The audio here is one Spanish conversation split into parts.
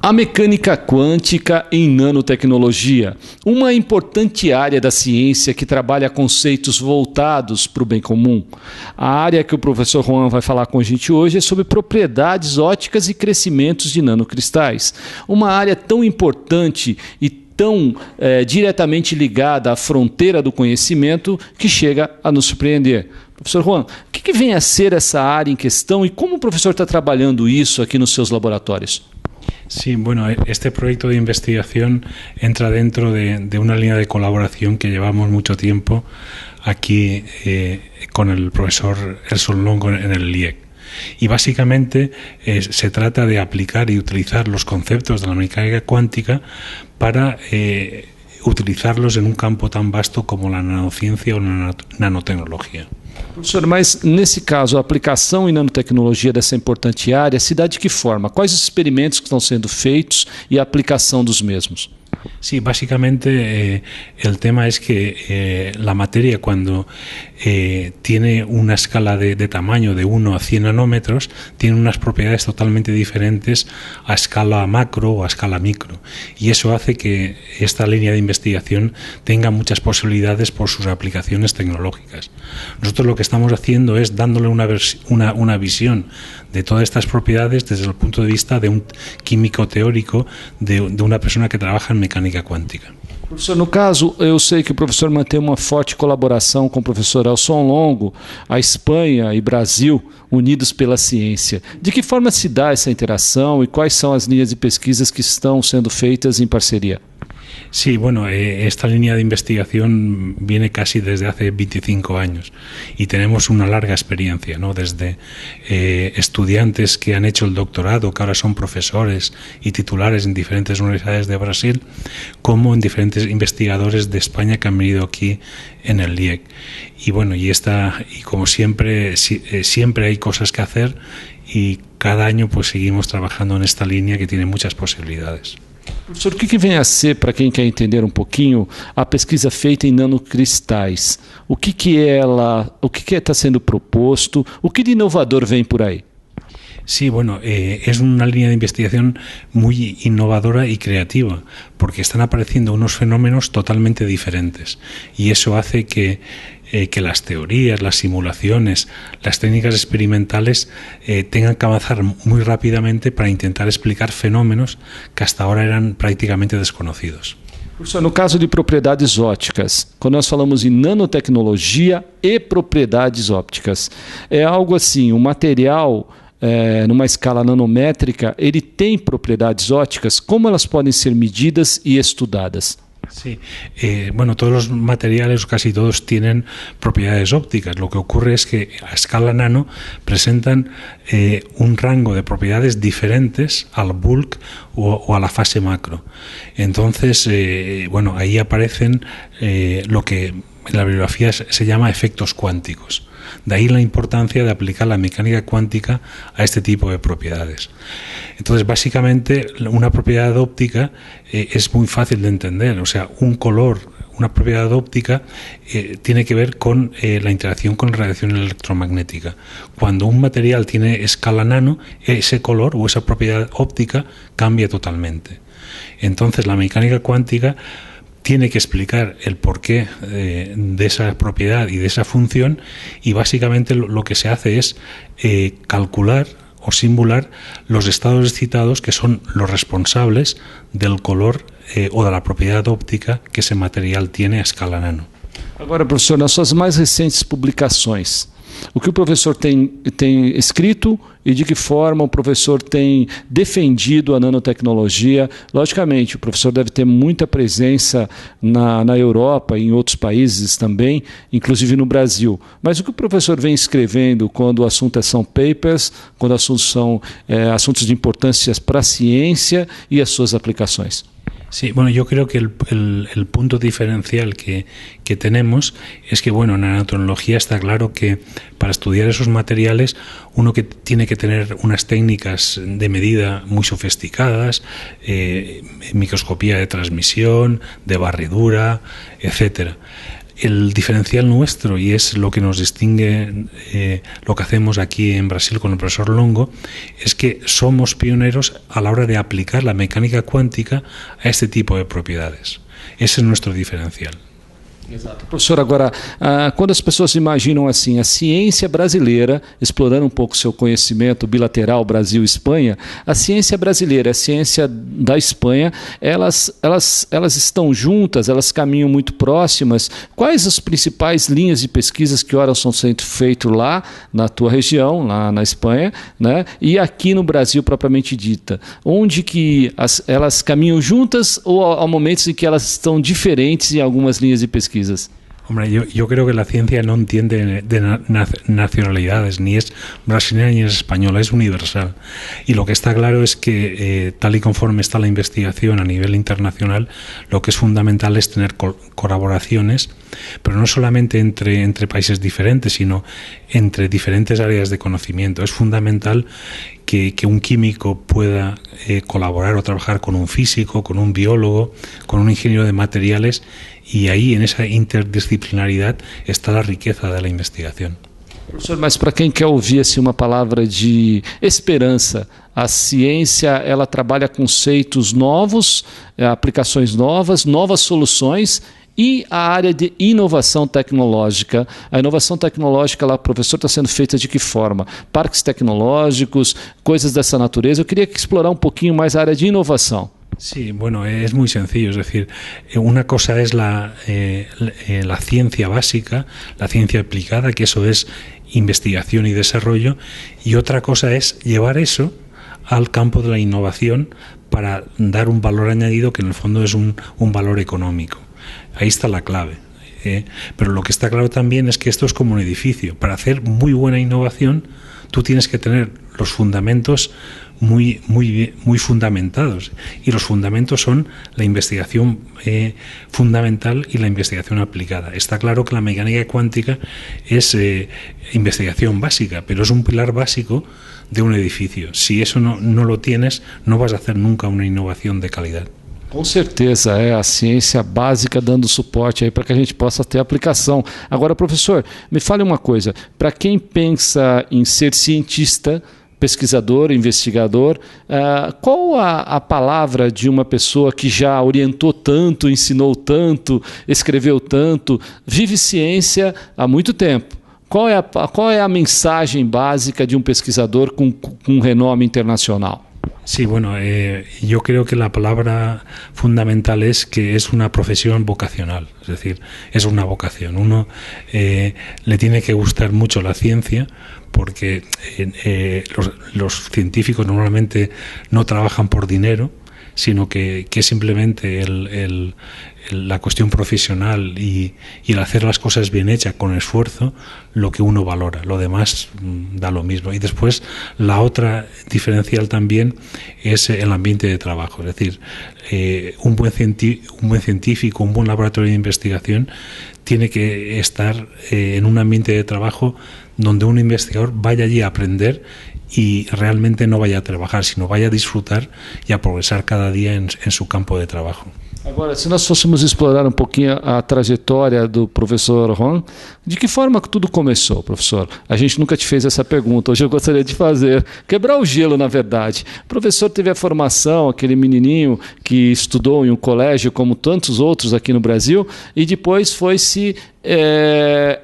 A mecânica quântica em nanotecnologia, uma importante área da ciência que trabalha conceitos voltados para o bem comum. A área que o professor Juan vai falar com a gente hoje é sobre propriedades ópticas e crescimentos de nanocristais. Uma área tão importante e tão diretamente ligada à fronteira do conhecimento que chega a nos surpreender. Professor Juan, o que vem a ser essa área em questão e como o professor está trabalhando isso aqui nos seus laboratórios? Sí, bueno, este proyecto de investigación entra dentro de una línea de colaboración que llevamos mucho tiempo aquí con el profesor Erson Longo en el LIEC. Y básicamente se trata de aplicar y utilizar los conceptos de la mecánica cuántica para utilizarlos en un campo tan vasto como la nanociencia o la nanotecnología. Professor, mas nesse caso, a aplicação em nanotecnologia dessa importante área se dá de que forma? Quais os experimentos que estão sendo feitos e a aplicação dos mesmos? Sí, básicamente el tema es que la materia cuando tiene una escala de tamaño de 1 a 100 nanómetros tiene unas propiedades totalmente diferentes a escala macro o a escala micro, y eso hace que esta línea de investigación tenga muchas posibilidades por sus aplicaciones tecnológicas. Nosotros lo que estamos haciendo es dándole una visión de todas estas propiedades desde el punto de vista de un químico teórico, de una persona que trabaja en mecânica quântica. Professor, no caso, eu sei que o professor mantém uma forte colaboração com o professor Erson Longo, a Espanha e Brasil, unidos pela ciência. De que forma se dá essa interação e quais são as linhas de pesquisas que estão sendo feitas em parceria? Sí, bueno, esta línea de investigación viene casi desde hace 25 años y tenemos una larga experiencia, ¿no? Desde estudiantes que han hecho el doctorado, que ahora son profesores y titulares en diferentes universidades de Brasil, como en diferentes investigadores de España que han venido aquí en el LIEC. Y bueno, y como siempre, siempre hay cosas que hacer y cada año pues seguimos trabajando en esta línea que tiene muchas posibilidades. Professor, o que vem a ser, para quem quer entender um pouquinho, a pesquisa feita em nanocristais? O que está sendo proposto? O que de inovador vem por aí? Sí, bueno, es una línea de investigación muy innovadora y creativa, porque están apareciendo unos fenómenos totalmente diferentes, y eso hace que las teorías, las simulaciones, las técnicas experimentales tengan que avanzar muy rápidamente para intentar explicar fenómenos que hasta ahora eran prácticamente desconocidos. Professor, no caso de propriedades ópticas, quando nós falamos em nanotecnologia e propriedades ópticas, é algo assim, um material numa escala nanométrica, ele tem propriedades ópticas, como elas podem ser medidas e estudadas? Sí, bueno, todos los materiales, casi todos, tienen propiedades ópticas. Lo que ocurre es que a escala nano presentan un rango de propiedades diferentes al bulk o a la fase macro. Entonces, bueno, ahí aparecen lo que en la bibliografía se llama efectos cuánticos. De ahí la importancia de aplicar la mecánica cuántica a este tipo de propiedades. Entonces, básicamente, una propiedad óptica es muy fácil de entender. O sea, un color, una propiedad óptica tiene que ver con la interacción con la radiación electromagnética. Cuando un material tiene escala nano, ese color o esa propiedad óptica cambia totalmente. Entonces, la mecánica cuántica tiene que explicar el porqué de esa propiedad y de esa función, y básicamente lo que se hace es calcular o simular los estados excitados que son los responsables del color o de la propiedad óptica que ese material tiene a escala nano. Agora, professor, nas suas mais recentes publicações, o que o professor tem escrito e de que forma o professor tem defendido a nanotecnologia? Logicamente, o professor deve ter muita presença na Europa e em outros países também, inclusive no Brasil. Mas o que o professor vem escrevendo quando o assunto são papers, quando assuntos são assuntos de importância para a ciência e as suas aplicações? Sí, bueno, yo creo que el punto diferencial que tenemos es que, bueno, en la nanotecnología está claro que para estudiar esos materiales uno que tiene que tener unas técnicas de medida muy sofisticadas, microscopía de transmisión, de barridura, etcétera. el diferencial nuestro, y es lo que nos distingue lo que hacemos aquí en Brasil con el profesor Longo, es que somos pioneros a la hora de aplicar la mecánica cuántica a este tipo de propiedades. Ese es nuestro diferencial. Exato. Professor, agora, quando as pessoas imaginam assim, a ciência brasileira, explorando um pouco seu conhecimento bilateral Brasil-Espanha, a ciência brasileira e a ciência da Espanha, elas estão juntas, elas caminham muito próximas. Quais as principais linhas de pesquisas que ora estão sendo feitas lá na tua região, lá na Espanha, né? E aqui no Brasil propriamente dita? Onde que elas caminham juntas ou há momentos em que elas estão diferentes em algumas linhas de pesquisa? Hombre, yo creo que la ciencia no entiende de nacionalidades, ni es brasileña ni es española, es universal. Y lo que está claro es que, tal y conforme está la investigación a nivel internacional, lo que es fundamental es tener colaboraciones, pero no solamente entre países diferentes, sino entre diferentes áreas de conocimiento. Es fundamental que un químico pueda colaborar o trabajar con un físico, con un biólogo, con un ingeniero de materiales, y ahí, en esa interdisciplinaridad, está la riqueza de la investigación. Professor, mas para quem quer ouvir assim, uma palavra de esperança, a ciência ela trabalha conceitos novos, aplicações novas, novas soluções e a área de inovação tecnológica. A inovação tecnológica lá, professor, está sendo feita de que forma? Parques tecnológicos, coisas dessa natureza. Eu queria explorar um pouquinho mais a área de inovação. Sí, bueno, es muy sencillo, es decir, una cosa es la ciencia básica, la ciencia aplicada, que eso es investigación y desarrollo, y otra cosa es llevar eso al campo de la innovación para dar un valor añadido que en el fondo es un valor económico. Ahí está la clave. Pero lo que está claro también es que esto es como un edificio. Para hacer muy buena innovación, tú tienes que tener los fundamentos muy fundamentados, y los fundamentos son la investigación fundamental y la investigación aplicada. Está claro que la mecánica cuántica es investigación básica, pero es un pilar básico de un edificio. Si eso no lo tienes, no vas a hacer nunca una innovación de calidad. Com certeza, é a ciência básica dando suporte aí para que a gente possa ter aplicação. Agora, professor, me fale uma coisa, para quem pensa em ser cientista, pesquisador, investigador, qual a palavra de uma pessoa que já orientou tanto, ensinou tanto, escreveu tanto, vive ciência há muito tempo? Qual é a mensagem básica de um pesquisador com renome internacional? Sí, bueno, yo creo que la palabra fundamental es que es una profesión vocacional, es decir, es una vocación. Uno le tiene que gustar mucho la ciencia, porque los científicos normalmente no trabajan por dinero, sino que simplemente la cuestión profesional y el hacer las cosas bien hechas con esfuerzo lo que uno valora, lo demás da lo mismo. Y después la otra diferencial también es el ambiente de trabajo, es decir, un buen científico, un buen laboratorio de investigación tiene que estar en un ambiente de trabajo donde un investigador vaya allí a aprender y realmente no vaya a trabajar, sino vaya a disfrutar y a progresar cada día en su campo de trabajo. Agora, se nós fôssemos explorar um pouquinho a trajetória do professor Juan, de que forma que tudo começou, professor? A gente nunca te fez essa pergunta, hoje eu gostaria de fazer, quebrar o gelo, na verdade. O professor teve a formação, aquele menininho que estudou em um colégio como tantos outros aqui no Brasil, e depois foi se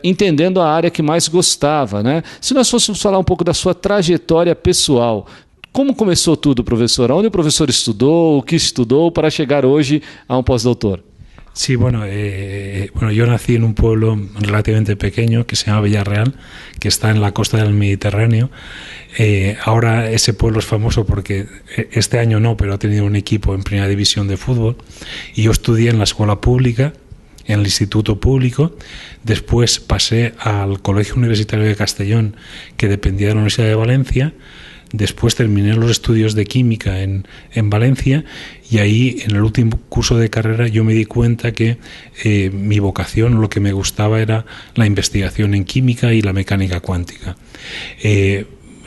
entendendo a área que mais gostava, né? Se nós fôssemos falar um pouco da sua trajetória pessoal, como começou tudo, professor? Onde o professor estudou, o que estudou para chegar hoje a un postdoctor? Sí, bueno, yo nací en un pueblo relativamente pequeño que se llama Villarreal, que está en la costa del Mediterráneo. Ahora ese pueblo es famoso porque este año no, pero ha tenido un equipo en primera división de fútbol. Y yo estudié en la escuela pública, en el instituto público. Después pasé al Colegio Universitario de Castellón, que dependía de la Universidad de Valencia. Después terminé los estudios de química en Valencia, y ahí en el último curso de carrera yo me di cuenta que mi vocación, lo que me gustaba, era la investigación en química y la mecánica cuántica.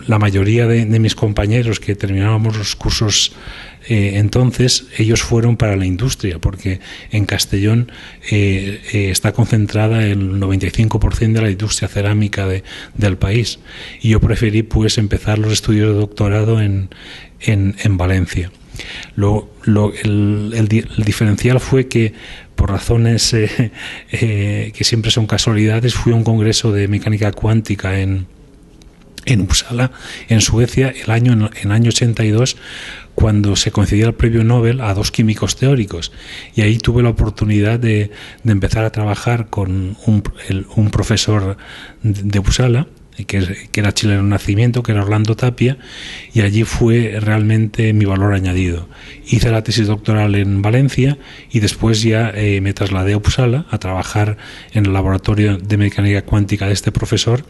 La mayoría de mis compañeros que terminábamos los cursos entonces ellos fueron para la industria, porque en Castellón está concentrada el 95% de la industria cerámica del país, y yo preferí pues empezar los estudios de doctorado en Valencia. El diferencial fue que, por razones que siempre son casualidades, fui a un congreso de mecánica cuántica en Uppsala, en Suecia, en el año 82, cuando se concedió el premio Nobel a 2 químicos teóricos, y ahí tuve la oportunidad de empezar a trabajar con un profesor de Uppsala, que era chileno de nacimiento, que era Orlando Tapia, y allí fue realmente mi valor añadido. Hice la tesis doctoral en Valencia y después ya me trasladé a Uppsala a trabajar en el laboratorio de mecánica cuántica de este profesor,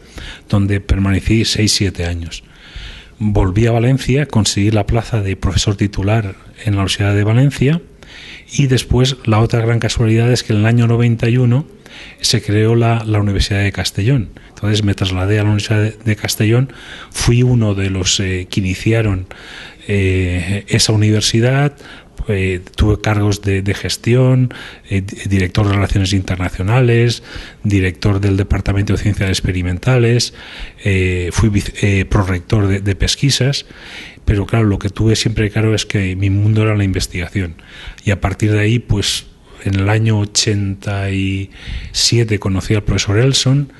donde permanecí 6-7 años. Volví a Valencia, conseguí la plaza de profesor titular en la Universidad de Valencia, y después la otra gran casualidad es que en el año 91 se creó la Universidad de Castellón. Entonces me trasladé a la Universidad de Castellón, fui uno de los que iniciaron esa universidad, tuve cargos de gestión, director de Relaciones Internacionales, director del Departamento de Ciencias Experimentales, fui prorector de pesquisas, pero claro, lo que tuve siempre claro es que mi mundo era la investigación, y a partir de ahí, pues en el año 87 conocí al profesor Elson,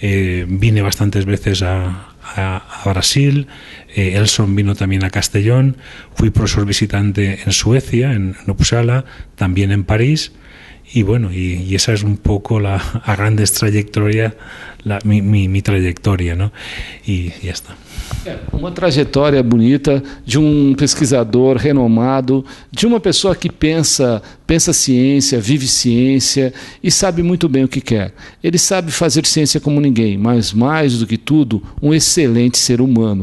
vine bastantes veces a Brasil, Elson vino también a Castellón, fui profesor visitante en Suecia, en Uppsala, también en París, y bueno, y esa es un poco a grandes trayectorias mi trayectoria, ¿no? Y ya está. Uma trajetória bonita de pesquisador renomado, de uma pessoa que pensa ciência, vive ciência e sabe muito bem o que quer. Ele sabe fazer ciência como ninguém, mas mais do que tudo, um excelente ser humano.